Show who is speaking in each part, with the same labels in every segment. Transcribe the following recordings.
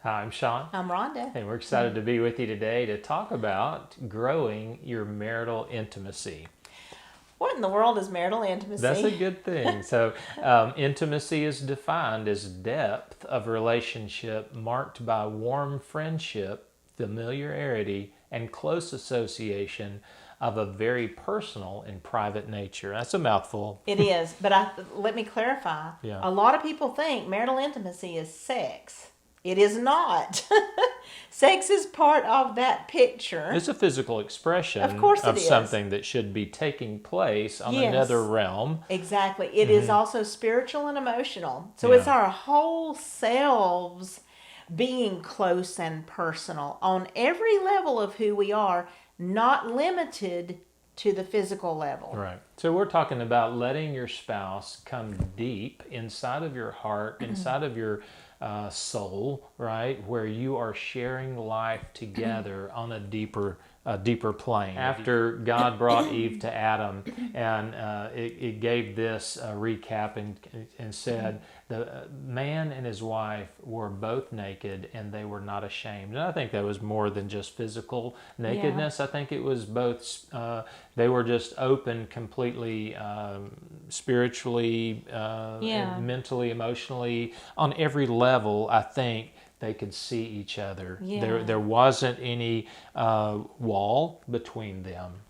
Speaker 1: Hi, I'm Sean,
Speaker 2: I'm Rhonda.
Speaker 1: and we're excited to be with you today to talk about growing your marital intimacy.
Speaker 2: What in the world is marital
Speaker 1: That's a
Speaker 2: intimacy?
Speaker 1: good thing. So, intimacy is defined as depth of relationship marked by warm friendship, familiarity, and close association of a very personal and private nature. That's a mouthful.
Speaker 2: It is, but let me clarify.
Speaker 1: Yeah.
Speaker 2: A lot of people think marital intimacy is sex. It is not. Sex is part of that picture.
Speaker 1: It's a physical
Speaker 2: Of
Speaker 1: expression
Speaker 2: course it
Speaker 1: of
Speaker 2: is.
Speaker 1: something that should be taking place on another
Speaker 2: Yes,
Speaker 1: realm.
Speaker 2: exactly. It is also spiritual and emotional. So it's
Speaker 1: Yeah.
Speaker 2: our whole selves being close and personal on every level of who we are, not limited to the physical level.
Speaker 1: Right. So we're talking about letting your spouse come deep inside of your heart, inside of your soul, right, where you are sharing life together on a deeper plane. After God brought Eve to Adam, and it gave this recap and said the man and his wife were both naked and they were not ashamed. And I think that was more than just physical nakedness. I think it was both. They were just open completely, spiritually,
Speaker 2: Yeah.
Speaker 1: and mentally, emotionally, on every level. I think they could see each other.
Speaker 2: Yeah.
Speaker 1: There wasn't any wall between them.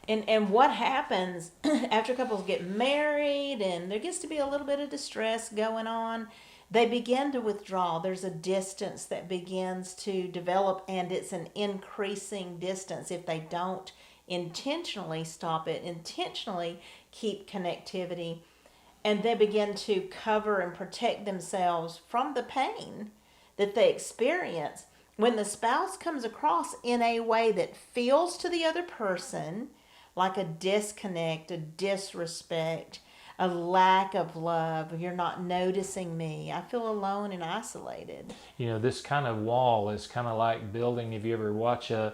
Speaker 2: And what happens after couples get married and there gets to be a little bit of distress going on, they begin to withdraw. There's a distance that begins to develop, and it's an increasing distance if they don't intentionally stop it, intentionally keep connectivity, and they begin to cover and protect themselves from the pain that they experience when the spouse comes across in a way that feels to the other person like a disconnect, a disrespect, a lack of love. You're not noticing me. I feel alone and isolated.
Speaker 1: This kind of wall is kind of like building. If you ever watch a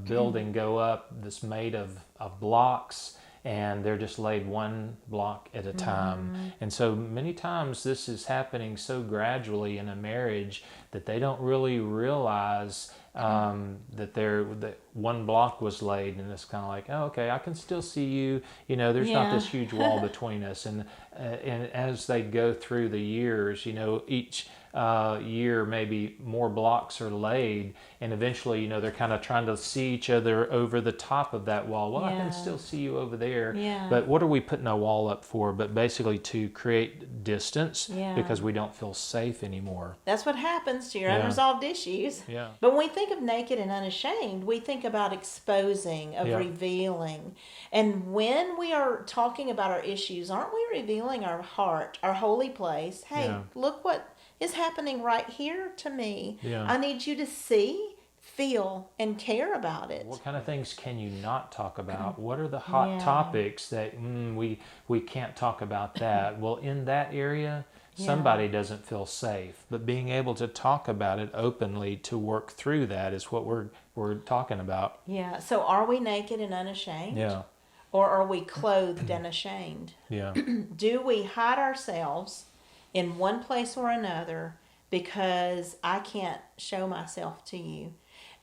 Speaker 1: building go up that's made of blocks, and they're just laid one block at a time. And so many times this is happening so gradually in a marriage that they don't really realize that one block was laid, and it's kind of like, oh, okay, I can still see you. There's not
Speaker 2: Yeah.
Speaker 1: this huge wall between us. And as they go through the years, each year maybe more blocks are laid, and eventually they're kind of trying to see each other over the top of that wall. Well, I
Speaker 2: Yeah.
Speaker 1: can still see you over there.
Speaker 2: Yeah.
Speaker 1: But what are we putting a wall up for? But basically to create distance,
Speaker 2: Yeah.
Speaker 1: because we don't feel safe anymore.
Speaker 2: That's what happens to your
Speaker 1: Yeah.
Speaker 2: unresolved issues.
Speaker 1: Yeah.
Speaker 2: But when we think of naked and unashamed, we think about exposing, of
Speaker 1: Yeah.
Speaker 2: revealing. And when we are talking about our issues, aren't we revealing our heart, our holy place? Hey,
Speaker 1: Yeah.
Speaker 2: look what is happening right here to me.
Speaker 1: Yeah.
Speaker 2: I need you to see, feel, and care about it.
Speaker 1: What kind of things can you not talk about? What are the hot
Speaker 2: Yeah.
Speaker 1: topics that we can't talk about that? Well, in that area,
Speaker 2: Yeah.
Speaker 1: somebody doesn't feel safe. But being able to talk about it openly to work through that is what we're talking about.
Speaker 2: Yeah. So are we naked and unashamed?
Speaker 1: Yeah.
Speaker 2: Or are we clothed and ashamed?
Speaker 1: Yeah.
Speaker 2: Do we hide ourselves in one place or another because I can't show myself to you?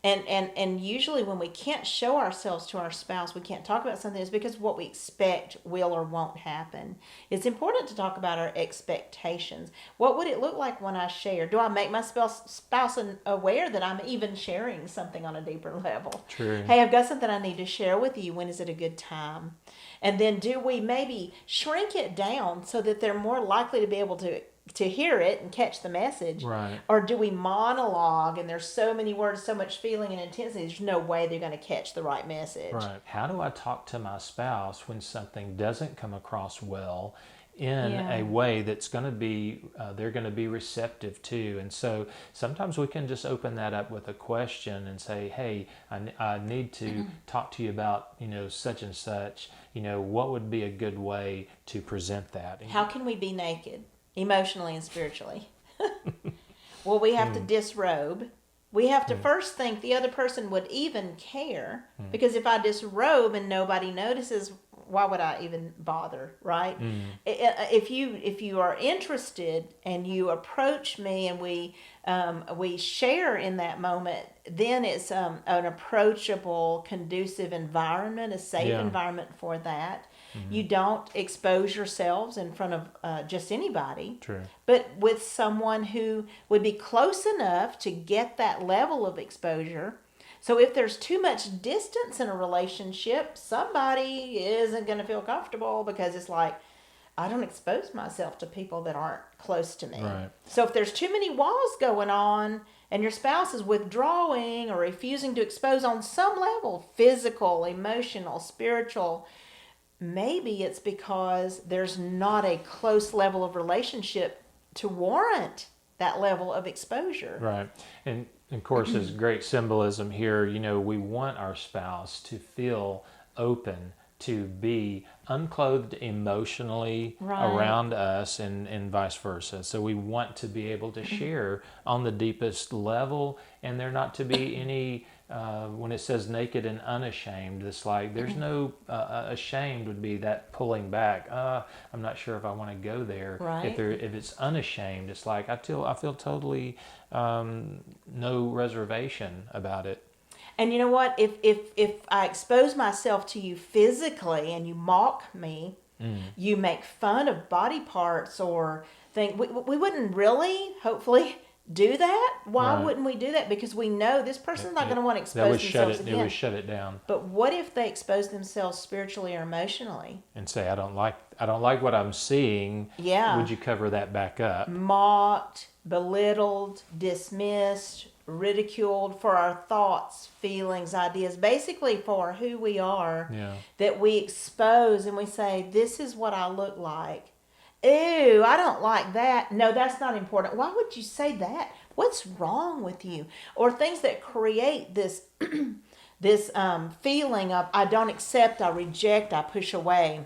Speaker 2: And usually when we can't show ourselves to our spouse, we can't talk about something, is because what we expect will or won't happen. It's important to talk about our expectations. What would it look like when I share? Do I make my spouse aware that I'm even sharing something on a deeper level?
Speaker 1: True.
Speaker 2: Hey, I've got something I need to share with you. When is it a good time? And then do we maybe shrink it down so that they're more likely to be able to hear it and catch the message?
Speaker 1: Right.
Speaker 2: Or do we monologue and there's so many words, so much feeling and intensity, there's no way they're going to catch the right message?
Speaker 1: Right. How do I talk to my spouse when something doesn't come across well in
Speaker 2: Yeah.
Speaker 1: a way that's going to be, they're going to be receptive to? And so sometimes we can just open that up with a question and say, hey, I need to talk to you about, such and such. What would be a good way to present that?
Speaker 2: How can we be naked, emotionally and spiritually? Well, we have to disrobe. We have to first think the other person would even care, because if I disrobe and nobody notices, why would I even bother, right? If you are interested and you approach me and we share in that moment, then it's an approachable, conducive environment, a safe
Speaker 1: Yeah.
Speaker 2: environment for that. You don't expose yourselves in front of just anybody,
Speaker 1: True.
Speaker 2: but with someone who would be close enough to get that level of exposure. So if there's too much distance in a relationship, somebody isn't going to feel comfortable because it's like, I don't expose myself to people that aren't close to me.
Speaker 1: Right.
Speaker 2: So if there's too many walls going on and your spouse is withdrawing or refusing to expose on some level, physical, emotional, spiritual, maybe it's because there's not a close level of relationship to warrant that level of exposure.
Speaker 1: Right. And of course, there's great symbolism here. You know, we want our spouse to feel open, to be unclothed emotionally
Speaker 2: Right.
Speaker 1: around us, and vice versa. So we want to be able to share on the deepest level, and there not to be any, when it says naked and unashamed, it's like there's no, ashamed would be that pulling back. I'm not sure if I want to go there.
Speaker 2: Right.
Speaker 1: If it's unashamed, it's like I feel totally no reservation about it.
Speaker 2: And you know what? If I expose myself to you physically and you mock me, you make fun of body parts or think we wouldn't really, hopefully, do that. Why
Speaker 1: Right.
Speaker 2: wouldn't we do that? Because we know this person's not going to want to
Speaker 1: That would
Speaker 2: expose
Speaker 1: shut
Speaker 2: themselves
Speaker 1: it.
Speaker 2: again.
Speaker 1: It would shut it down
Speaker 2: But what if they expose themselves spiritually or emotionally?
Speaker 1: and say, I don't like what I'm seeing.
Speaker 2: Yeah.
Speaker 1: Would you cover that back up?
Speaker 2: Mocked, belittled, dismissed, ridiculed for our thoughts, feelings, ideas, basically for who we are,
Speaker 1: Yeah.
Speaker 2: that we expose and we say, this is what I look like. Ew, I don't like that. No, that's not important. Why would you say that? What's wrong with you? Or things that create this this feeling of I don't accept, I reject, I push away,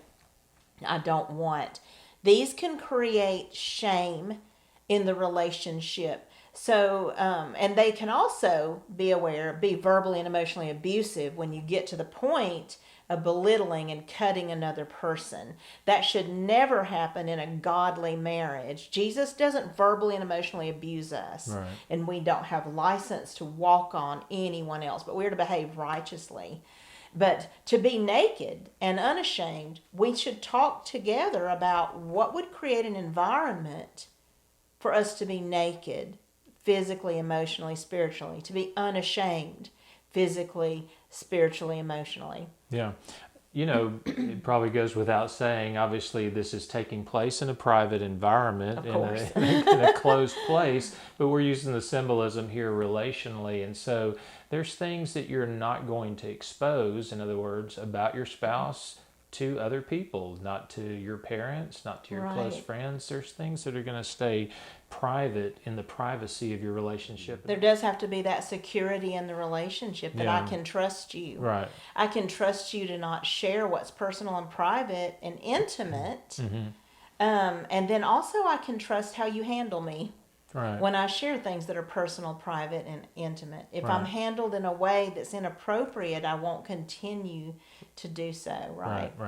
Speaker 2: I don't want. These can create shame in the relationship. So, and they can also be verbally and emotionally abusive when you get to the point of belittling and cutting another person. That should never happen in a godly marriage. Jesus doesn't verbally and emotionally abuse us,
Speaker 1: Right.
Speaker 2: and we don't have license to walk on anyone else, but we're to behave righteously. But to be naked and unashamed, we should talk together about what would create an environment for us to be naked, physically, emotionally, spiritually, to be unashamed, physically, spiritually, emotionally.
Speaker 1: Yeah. You know, it probably goes without saying, obviously, this is taking place in a private environment,
Speaker 2: Of course.
Speaker 1: in a closed place, but we're using the symbolism here relationally. And so there's things that you're not going to expose, in other words, about your spouse to other people, not to your parents, not to your close
Speaker 2: Right.
Speaker 1: friends. There's things that are going to stay private in the privacy of your relationship.
Speaker 2: There does have to be that security in the relationship that I
Speaker 1: Yeah.
Speaker 2: can trust you.
Speaker 1: Right.
Speaker 2: I can trust you to not share what's personal and private and intimate.
Speaker 1: Mm-hmm.
Speaker 2: And then also I can trust how you handle me
Speaker 1: Right.
Speaker 2: when I share things that are personal, private, and intimate. If I'm
Speaker 1: Right.
Speaker 2: handled in a way that's inappropriate, I won't continue to do so, right?
Speaker 1: Right.